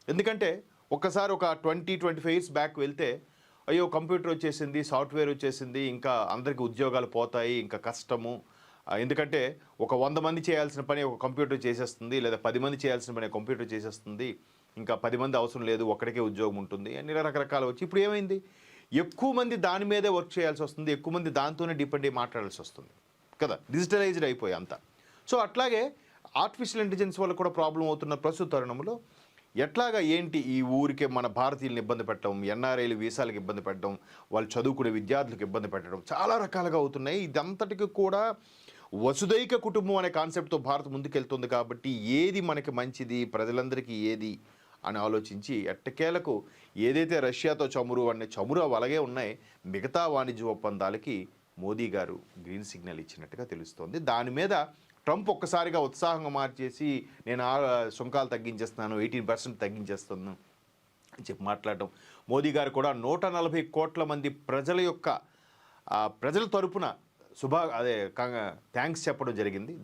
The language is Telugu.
ఎందుకంటే ఒక్కసారి ఒక 20-25 ఇయర్స్ బ్యాక్ వెళ్తే అయ్యో కంప్యూటర్ వచ్చేసింది, సాఫ్ట్వేర్ వచ్చేసింది, ఇంకా అందరికీ ఉద్యోగాలు పోతాయి, ఇంకా కష్టము. ఎందుకంటే ఒక 100 మంది చేయాల్సిన పని ఒక కంప్యూటర్ చేసేస్తుంది, లేదా 10 మంది చేయాల్సిన పని కంప్యూటర్ చేసేస్తుంది, ఇంకా 10 మంది అవసరం లేదు, ఒక్కడికే ఉద్యోగం ఉంటుంది అని రకరకాలు వచ్చి ఇప్పుడు ఏమైంది, ఎక్కువ మంది దాని మీదే వర్క్ చేయాల్సి వస్తుంది, ఎక్కువ మంది దాంతోనే డిపెండ్ అయ్యి మాట్లాడాల్సి వస్తుంది కదా, డిజిటలైజ్డ్ అయిపోయి అంతా. సో అట్లాగే ఆర్టిఫిషియల్ ఇంటెలిజెన్స్ వల్ల కూడా ప్రాబ్లం అవుతున్న ప్రస్తుత తరుణంలో ఎట్లాగా ఏంటి ఈ ఊరికే మన భారతీయులను ఇబ్బంది పెట్టడం, ఎన్ఆర్ఐలు వీసాలకు ఇబ్బంది పెట్టడం, వాళ్ళు చదువుకునే విద్యార్థులకు ఇబ్బంది పెట్టడం చాలా రకాలుగా అవుతున్నాయి. ఇదంతటికి కూడా వసుదైక కుటుంబం అనే కాన్సెప్ట్తో భారత్ ముందుకెళ్తుంది. కాబట్టి ఏది మనకి మంచిది, ప్రజలందరికీ ఏది అని ఆలోచించి ఎట్టకేలకు ఏదైతే రష్యాతో చమురు అనే చమురు అలాగే ఉన్నాయి, మిగతా వాణిజ్య ఒప్పందాలకి మోదీ గారు గ్రీన్ సిగ్నల్ ఇచ్చినట్టుగా తెలుస్తోంది. దాని మీద ట్రంప్ ఒక్కసారిగా ఉత్సాహంగా మార్చేసి నేను సుంకాలు తగ్గించేస్తున్నాను, 18% తగ్గించేస్తున్నాను అని చెప్పి మాట్లాడటం, మోదీ గారు కూడా 140 కోట్ల మంది ప్రజల యొక్క ప్రజల తరపున థ్యాంక్స్ చెప్పడం జరిగింది.